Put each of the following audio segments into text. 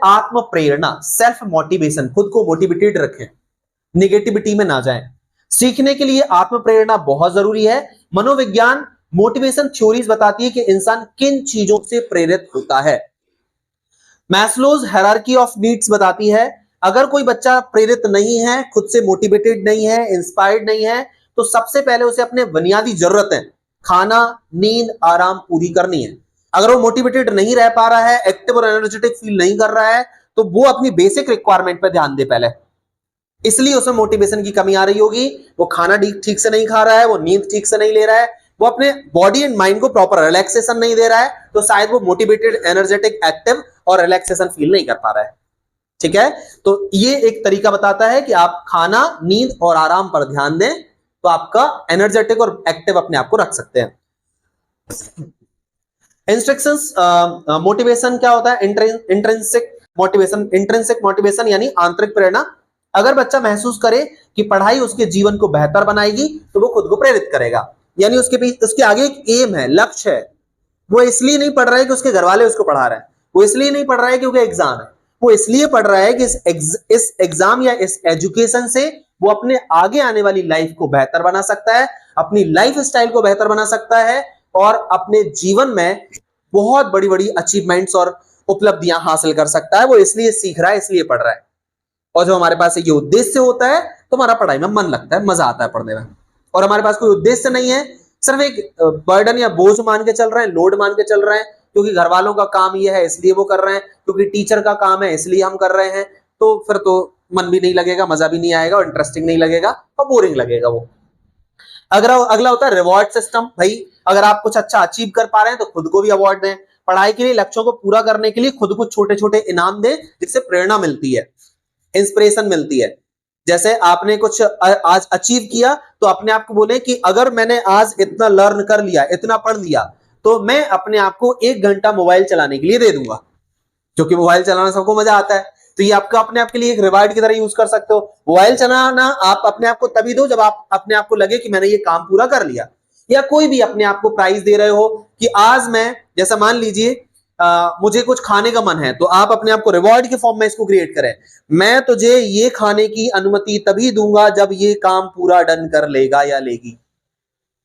आत्म प्रेरणा, self motivation, खुद को मोटिवेटेड रखें, निगेटिविटी में ना जाएं। सीखने के लिए आत्म प्रेरणा बहुत जरूरी है। मनोविज्ञान मोटिवेशन थ्योरीज बताती है कि इंसान किन चीजों से प्रेरित होता है। मैस्लोज हायरार्की ऑफ नीड्स बताती है अगर कोई बच्चा प्रेरित नहीं है, खुद से मोटिवेटेड नहीं है, इंस्पायर्ड नहीं है, तो सबसे पहले उसे अपने बुनियादी जरूरतें खाना, नींद, आराम पूरी करनी है। अगर वो मोटिवेटेड नहीं रह पा रहा है, एक्टिव और एनर्जेटिक फील नहीं कर रहा है, तो वो अपनी बेसिक रिक्वायरमेंट पे ध्यान दे पहले। इसलिए उसमें मोटिवेशन की कमी आ रही होगी। वो खाना ठीक से नहीं खा रहा है, वो नींद ठीक से नहीं ले रहा है, वो अपने बॉडी एंड माइंड को प्रॉपर रिलैक्सेशन नहीं दे रहा है, तो शायद वो मोटिवेटेड, एनर्जेटिक, एक्टिव और रिलैक्सेशन फील नहीं कर पा रहा है। ठीक है, तो ये एक तरीका बताता है कि आप खाना, नींद और आराम पर ध्यान दें तो आपका एनर्जेटिक और एक्टिव अपने आप को रख सकते हैं। इंस्ट्रक्शंस मोटिवेशन क्या होता है? Intrinsic motivation. इंट्रिंसिक मोटिवेशन यानी आंतरिक प्रेरणा। अगर बच्चा महसूस करे कि पढ़ाई उसके जीवन को बेहतर बनाएगी तो वो खुद को प्रेरित करेगा, यानी उसके आगे एक एम है, लक्ष्य है। वो इसलिए नहीं पढ़ रहा है कि उसके घर वाले उसको पढ़ा रहे हैं, वो इसलिए नहीं पढ़ रहा है क्योंकि एग्जाम है, वो इसलिए पढ़ रहा है कि इस एग्जाम या इस एजुकेशन से वो अपने आगे आने वाली लाइफ को बेहतर बना सकता है, अपनी लाइफ स्टाइल को बेहतर बना सकता है और अपने जीवन में बहुत बड़ी बड़ी अचीवमेंट्स और उपलब्धियां हासिल कर सकता है। वो इसलिए सीख रहा है, इसलिए पढ़ रहा है। और जब हमारे पास ये उद्देश्य होता है तो हमारा पढ़ाई में मन लगता है, मजा आता है पढ़ने में। और हमारे पास कोई उद्देश्य नहीं है, सिर्फ एक बर्डन या बोझ मान के चल रहे हैं, लोड मान के चल रहे हैं, क्योंकि घर वालों का काम ये है इसलिए वो कर रहे हैं, क्योंकि टीचर का काम है इसलिए हम कर रहे हैं, तो फिर तो मन भी नहीं लगेगा, मजा भी नहीं आएगा और इंटरेस्टिंग नहीं लगेगा और बोरिंग लगेगा वो। अगला होता है रिवॉर्ड सिस्टम। भाई अगर आप कुछ अच्छा अचीव कर पा रहे हैं तो खुद को भी अवार्ड दें। पढ़ाई के लिए लक्ष्यों को पूरा करने के लिए खुद को छोटे छोटे इनाम दें, जिससे प्रेरणा मिलती है, इंस्पिरेशन मिलती है। जैसे आपने कुछ आज अचीव किया तो अपने आप को बोले कि अगर मैंने आज इतना लर्न कर लिया, इतना पढ़ लिया, तो मैं अपने आप को 1 घंटा मोबाइल चलाने के लिए दे दूंगा, क्योंकि मोबाइल चलाना सबको मजा आता है। तो ये आपका अपने आप के लिए एक रिवार्ड की तरह यूज कर सकते हो। मोबाइल चलाना आप अपने आप को तभी दो जब आप अपने आप को लगे कि मैंने ये काम पूरा कर लिया। या कोई भी अपने आप को प्राइज दे रहे हो कि आज मैं, जैसा मान लीजिए मुझे कुछ खाने का मन है, तो आप अपने आप को रिवॉर्ड के फॉर्म में इसको क्रिएट करें। मैं तुझे ये खाने की अनुमति तभी दूंगा जब ये काम पूरा डन कर लेगा या लेगी।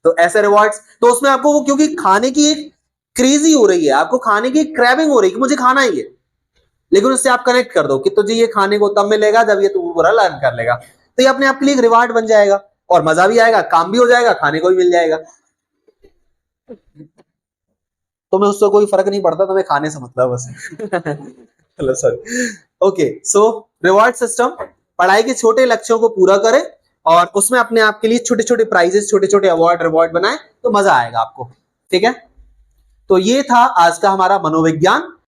तो ऐसे रिवॉर्ड्स, तो उसमें आपको, क्योंकि खाने की एक क्रेजी हो रही है, आपको खाने की क्रेविंग हो रही है कि मुझे खाना ही है, लेकिन उससे आप कनेक्ट कर दो कि तुझे ये खाने को तब मिलेगा जब ये तू पूरा लर्न कर लेगा। तो ये अपने आप के लिए एक रिवार्ड बन जाएगा और मजा भी आएगा, काम भी हो जाएगा, खाने को भी मिल जाएगा। तुम्हें उससे कोई फर्क नहीं पड़ता, तुम्हें खाने से मतलब बस। चलो सॉरी। ओके, सो रिवॉर्ड सिस्टम, पढ़ाई के छोटे लक्ष्यों को पूरा करें और उसमें अपने आप के लिए छोटे छोटे प्राइजेस, छोटे छोटे अवार्ड, रिवॉर्ड बनाएं, तो मजा आएगा आपको। ठीक है, तो ये था आज का हमारा मनोविज्ञान।